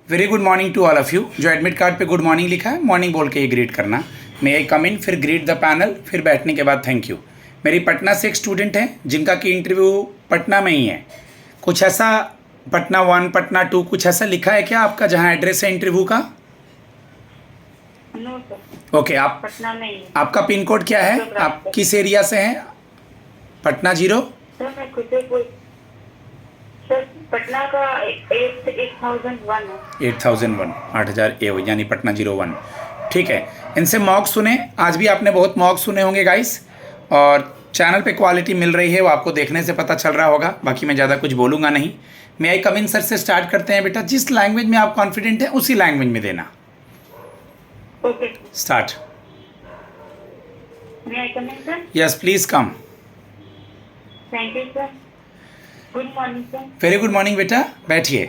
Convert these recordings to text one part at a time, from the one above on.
Very good morning to all of you. जो admit card पे good morning लिखा है, मॉर्निंग बोल के ही ग्रीट करना। मे आई कम इन, फिर ग्रीट द पैनल, फिर बैठने के बाद थैंक यू। मेरी पटना से एक स्टूडेंट है जिनका कि इंटरव्यू पटना में ही है। कुछ ऐसा पटना 1, पटना 2 कुछ ऐसा लिखा है क्या आपका जहाँ एड्रेस है इंटरव्यू का? No sir. ओके, आप पटना में ही। आपका पिन कोड क्या है? आप किस एरिया से हैं? पटना 0? सर मैं खुद से कोई सर पटना का 8001 है। 8001, 8000 यानी पटना 01। ठीक है, इनसे मॉक सुने। आज भी आपने बहुत मॉक सुने होंगे गाइस, और चैनल पे क्वालिटी मिल रही है वो आपको देखने से पता चल रहा होगा। बाकी मैं ज़्यादा कुछ बोलूँगा नहीं। मे आई कम इन सर से स्टार्ट करते हैं बेटा। जिस लैंग्वेज में आप कॉन्फिडेंट हैं उसी लैंग्वेज में देना। Okay start. May I come in sir? Yes please come. Thank you sir. Good morning sir. Very good morning बेटा, बैठिए।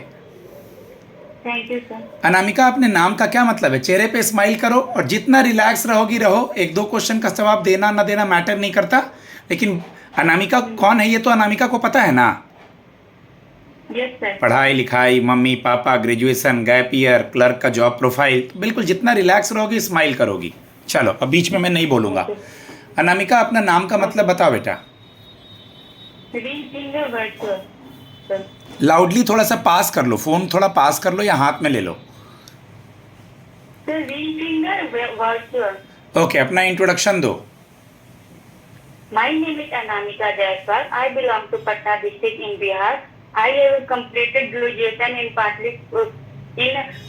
Thank you sir. अनामिका, अपने नाम का क्या मतलब है? चेहरे पे स्माइल करो और जितना रिलैक्स रहोगी रहो। 1-2 क्वेश्चन का जवाब देना ना देना मैटर नहीं करता, लेकिन अनामिका कौन है ये तो अनामिका को पता है ना। Yes sir. पढ़ाई लिखाई, mummy papa, graduation, gap year, clerk का जॉब प्रोफाइल, तो बिल्कुल जितना रिलैक्स रहोगी स्माइल करोगी। चलो अब बीच में मैं नहीं बोलूँगा। अनामिका, अपना नाम का मतलब बताओ बेटा। Ring finger virtual sir. Loudly थोड़ा सा पास कर लो, फ़ोन थोड़ा पास कर लो या हाथ में ले लो। Sir ring finger virtual. Okay, अपना इंट्रोडक्शन दो। My name is Anamika Jaiswal. I belong to Patna district in Bihar. I have completed graduation in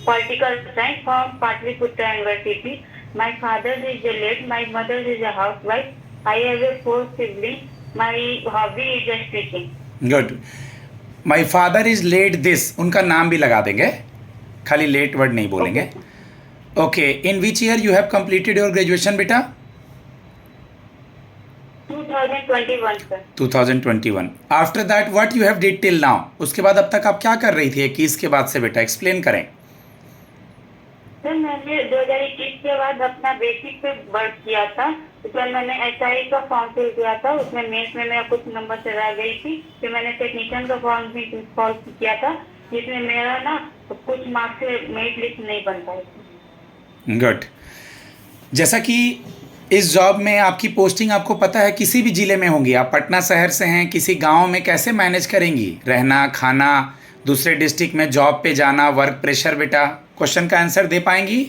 political science from Patliputra University. My father is a late. My mother is a housewife. I have a 4 siblings. My hobby is just teaching. Good. My father is let this, उनका नाम भी लगा देंगे, खाली late word नहीं बोलेंगे। Okay, in which year you have completed your graduation बेटा? 2021 sir. 2021। After that what you have did till now? उसके बाद अब तक आप क्या कर रही थी 21 के बाद से बेटा, एक्सप्लेन करें। सर मैंने 2021 के बाद अपना बेसिक पे वर्क किया था। उसमें मैंने एसआई का फॉर्म फिल किया था। उसमें मेंस में मेरा कुछ नंबर से रह गई थी। फिर मैंने टेक्नीशियन का फॉर्म भी फिल किया था, जिसमें मेरा ना कुछ मार्क्स से मेरिट लिस्ट नहीं बन पाई थी। गुड। जैसा कि इस जॉब में आपकी पोस्टिंग आपको पता है किसी भी ज़िले में होंगी। आप पटना शहर से हैं, किसी गांव में कैसे मैनेज करेंगी रहना खाना, दूसरे डिस्ट्रिक्ट में जॉब पे जाना, वर्क प्रेशर बेटा? क्वेश्चन का आंसर दे पाएंगी?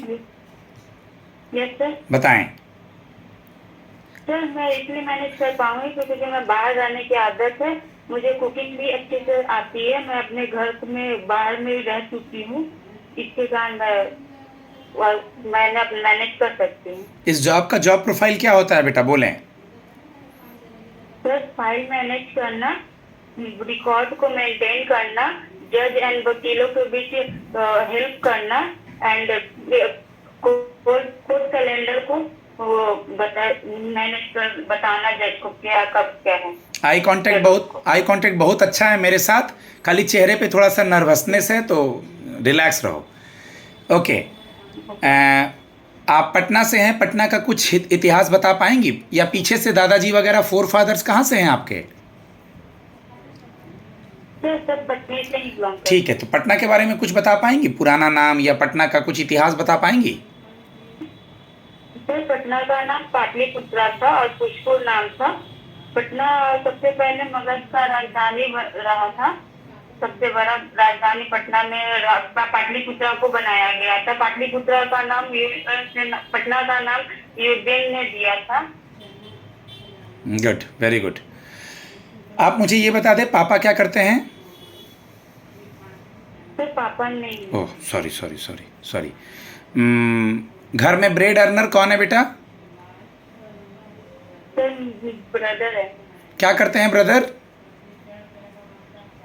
Yes sir. बताएं। सर मैं इसलिए मैनेज कर पाऊंगी क्योंकि मैं बाहर रहने की आदत है। मुझे कुकिंग भी अच्छे से आती है। मैं अपने घर में बाहर में रह चुकी हूँ, इसके कारण मैंने अब मैनेज कर सकती हूँ। इस जॉब का जॉब प्रोफाइल क्या होता है बेटा, बोलें। सर फाइल मैनेज करना, रिकॉर्ड को मेंटेन करना, जज एंड वकीलों के बीच हेल्प करना, एंड कोर्ट कैलेंडर को मैनेज कर बताना जज को क्या कब क्या है। आई कांटेक्ट बहुत अच्छा है मेरे साथ, खाली चेहरे पे थोड़ा सा नर्वसनेस है, तो रिलैक्स रहो। ओके, आप पटना से हैं, पटना का कुछ इतिहास बता पाएंगी या पीछे से दादाजी वगैरह फोर फादर्स कहाँ से हैं आपके? सब पटना से ही बिलोंग करते हैं। ठीक है, तो पटना के बारे में कुछ बता पाएंगी, पुराना नाम या पटना का कुछ इतिहास बता पाएंगी? सर पटना का नाम पाटलिपुत्रा था और पुष्पुर नाम था। पटना सबसे पहले मगध का राजधानी रहा था। सबसे बड़ा राजधानी पटना में पाटलिपुत्रा को बनाया गया था। पाटलिपुत्रा का नाम पटना का नाम युद्धेन ने दिया था। Good, very good. आप मुझे ये बता दें, पापा क्या करते हैं? सर पापा नहीं। Oh sorry. घर में ब्रेड अर्नर कौन है बेटा? सर ब्रदर है। क्या करते हैं ब्रदर?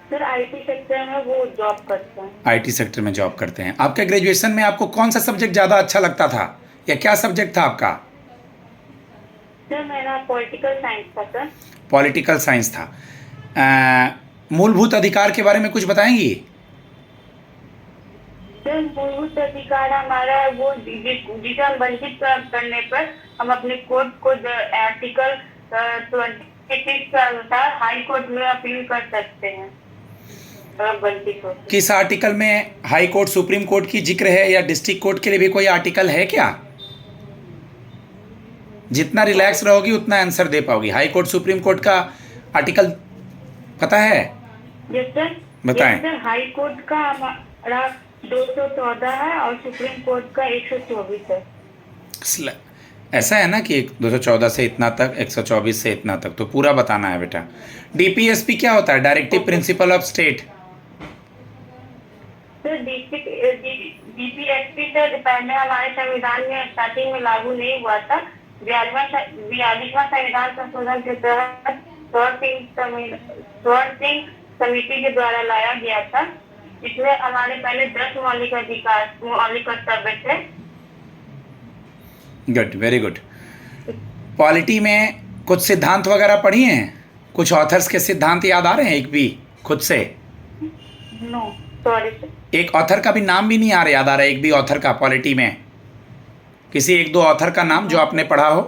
सर आईटी सेक्टर में वो जॉब करते हैं। आईटी सेक्टर में जॉब करते हैं। आपके ग्रेजुएशन में आपको कौन सा सब्जेक्ट ज़्यादा अच्छा लगता था, या क्या सब्जेक्ट था आपका? सर मेरा पॉलिटिकल साइंस था सर। पॉलिटिकल साइंस था। मूलभूत अधिकार के बारे में कुछ बताएंगी? सर मूलभूत अधिकार हमारा वो जिसे हम वंचित करने पर हम अपने कोर्ट को आर्टिकल 26 के अनुसार हाई कोर्ट में अपील कर सकते हैं। बनती हो। किस आर्टिकल में हाई कोर्ट सुप्रीम कोर्ट की जिक्र है, या डिस्ट्रिक्ट कोर्ट के लिए भी कोई आर्टिकल है क्या? जितना रिलैक्स रहोगी उतना आंसर दे पाओगी। हाई कोर्ट सुप्रीम कोर्ट का आर्टिकल पता है? Yes sir. बताएं। यस सर, हाई कोर्ट का हमारा 214 है और सुप्रीम कोर्ट का 124 है। ऐसा है ना कि 214 से इतना तक, 124 से इतना तक, तो पूरा बताना है बेटा। डीपीएसपी क्या होता है? Directive principle of state. Sir DPSP sir पहले हमारे संविधान में स्टार्टिंग में लागू नहीं हुआ था। 42वां संविधान संशोधन के तहत स्वर्ण सिंह समिति के द्वारा लाया गया था। इसमें हमारे पहले 10 मौलिक कर्तव्य थे। Good, very good. पॉलिटी में कुछ सिद्धांत वगैरह पढ़ी हैं? कुछ ऑथर्स के सिद्धांत याद आ रहे हैं एक भी खुद से? No sorry sir. एक ऑथर का भी नाम भी नहीं याद आ रहा है, एक भी ऑथर का पॉलिटी में? किसी एक दो ऑथर का नाम जो आपने पढ़ा हो?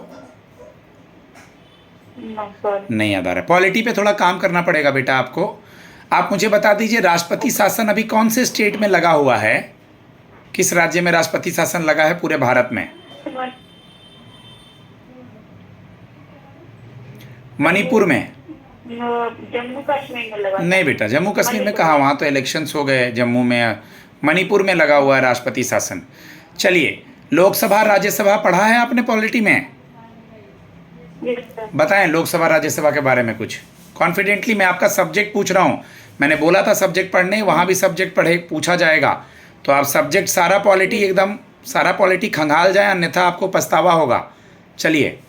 नो सॉरी, नहीं याद आ रहा है। पॉलिटी पे थोड़ा काम करना पड़ेगा बेटा आपको। आप मुझे बता दीजिए, राष्ट्रपति शासन अभी कौन से स्टेट में लगा हुआ है? किस राज्य में राष्ट्रपति शासन लगा है पूरे भारत में? मणिपुर में? जम्मू कश्मीर में लगा। नहीं बेटा, जम्मू कश्मीर में कहाँ, वहाँ तो इलेक्शंस हो गए जम्मू में। मणिपुर में लगा हुआ है राष्ट्रपति शासन। चलिए, लोकसभा राज्यसभा पढ़ा है आपने पॉलिटी में? Yes sir. बताएं लोकसभा राज्यसभा के बारे में कुछ कॉन्फिडेंटली। मैं आपका सब्जेक्ट पूछ रहा हूँ, मैंने बोला था सब्जेक्ट पढ़ने, वहाँ भी सब्जेक्ट पढ़े पूछा जाएगा, तो आप सब्जेक्ट सारा पॉलिटी एकदम सारा पॉलिटी खंगाल जाए, अन्यथा आपको पछतावा होगा। चलिए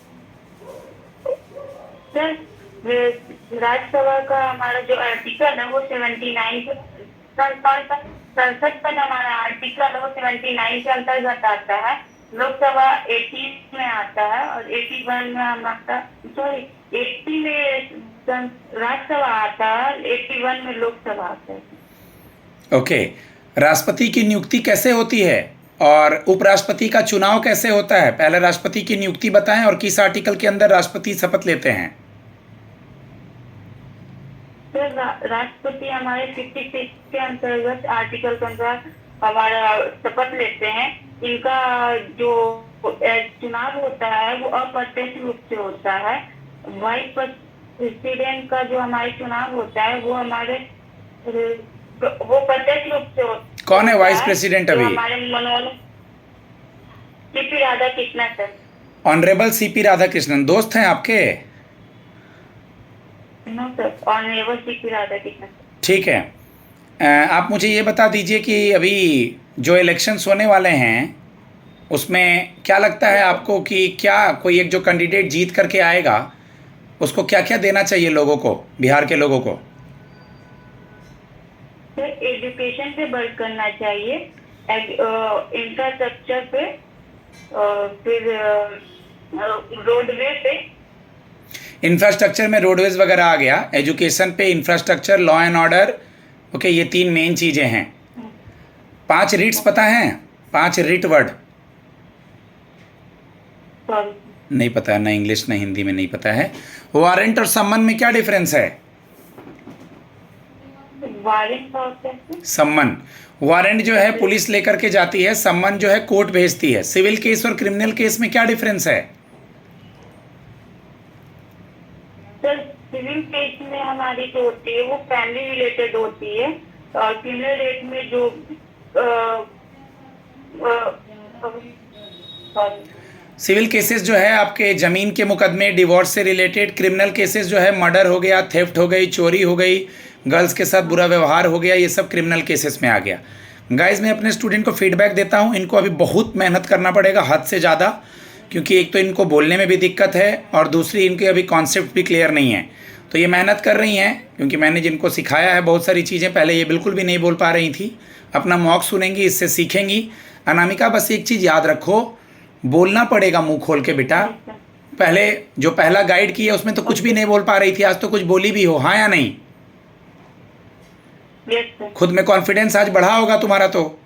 सर, राज्यसभा का हमारा जो आर्टिकल है वो 79 संसद का हमारा आर्टिकल है वो 79 के अंतर्गत आता है। लोकसभा 80 में आता है और 81 में हमारा 80 में राज्यसभा आता है, 81 में लोकसभा आता है। ओके। राष्ट्रपति की नियुक्ति कैसे होती है और उपराष्ट्रपति का चुनाव कैसे होता है? पहले राष्ट्रपति की नियुक्ति बताएं और किस आर्टिकल के अंदर राष्ट्रपति शपथ लेते हैं? सर राष्ट्रपति हमारे 56 के अंतर्गत आर्टिकल के अंदर हमारा शपथ लेते हैं। इनका जो चुनाव होता है वो अप्रत्यक्ष रूप से होता है। वाइस प्रेसिडेंट का जो हमारे चुनाव होता है वो प्रत्यक्ष रूप से होता है। कौन है वाइस प्रेसिडेंट अभी? हमारे Manoj CP Radhakrishnan sir. Honourable CP Radhakrishnan दोस्त हैं आपके? No sir, honourable CP Radhakrishnan. ठीक है। आप मुझे ये बता दीजिए कि अभी जो इलेक्शंस होने वाले हैं उसमें क्या लगता है आपको कि क्या कोई एक जो कैंडिडेट जीत करके आएगा उसको क्या क्या देना चाहिए लोगों को, बिहार के लोगों को? सर एजुकेशन पे वर्क करना चाहिए, इंफ्रास्ट्रक्चर पे, फिर रोडवे पे। इंफ्रास्ट्रक्चर में रोडवेज वगैरह आ गया, एजुकेशन पे, infrastructure, law and order. Okay, ये 3 मेन चीज़ें हैं। 5 रिट्स पता हैं? 5 रिट वर्ड नहीं पता है, ना इंग्लिश ना हिंदी में नहीं पता है। वारंट और सम्मन में क्या डिफरेंस है? वारंट का होता है? सम्मन, वारंट जो है पुलिस लेकर के जाती है, सम्मन जो है कोर्ट भेजती है। सिविल केस और क्रिमिनल केस में क्या डिफरेंस है? सर सिविल केस में हमारी जो होती है वो फैमिली रिलेटेड होती है और क्रिमिनल रेट में जो सिविल केसेस जो है आपके ज़मीन के मुकदमे, डिवोर्स से रिलेटेड। क्रिमिनल केसेस जो है मर्डर हो गया, थेफ्ट हो गई, चोरी हो गई, गर्ल्स के साथ बुरा व्यवहार हो गया, ये सब क्रिमिनल केसेस में आ गया। गाइस मैं अपने स्टूडेंट को फीडबैक देता हूँ, इनको अभी बहुत मेहनत करना पड़ेगा, हद से ज़्यादा, क्योंकि एक तो इनको बोलने में भी दिक्कत है और दूसरी इनके अभी कॉन्सेप्ट भी क्लियर नहीं है। तो ये मेहनत कर रही हैं क्योंकि मैंने जिनको सिखाया है बहुत सारी चीज़ें, पहले ये बिल्कुल भी नहीं बोल पा रही थी। अपना मॉक सुनेंगी, इससे सीखेंगी। अनामिका बस एक चीज़ याद रखो, बोलना पड़ेगा मुंह खोल के बेटा। पहले जो पहला गाइड किया उसमें तो कुछ भी नहीं बोल पा रही थी, आज तो कुछ बोली भी हो, हाँ या नहीं? Yes sir. खुद में कॉन्फिडेंस आज बढ़ा होगा तुम्हारा तो।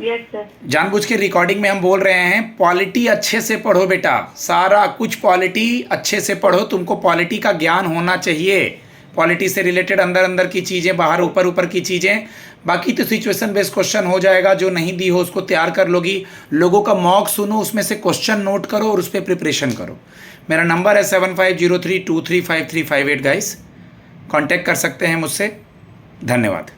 Yes sir. जानबूझ के रिकॉर्डिंग में हम बोल रहे हैं, पॉलिटी अच्छे से पढ़ो बेटा, सारा कुछ पॉलिटी अच्छे से पढ़ो। तुमको पॉलिटी का ज्ञान होना चाहिए, पॉलिटी से रिलेटेड अंदर अंदर की चीज़ें, बाहर ऊपर ऊपर की चीज़ें। बाकी तो सिचुएशन बेस्ड क्वेश्चन हो जाएगा, जो नहीं दी हो उसको तैयार कर लोगी। लोगों का मॉक सुनो, उसमें से क्वेश्चन नोट करो और उस पर प्रिपरेशन करो। मेरा नंबर है 7503235358 गाइस, कांटेक्ट कर सकते हैं मुझसे। धन्यवाद।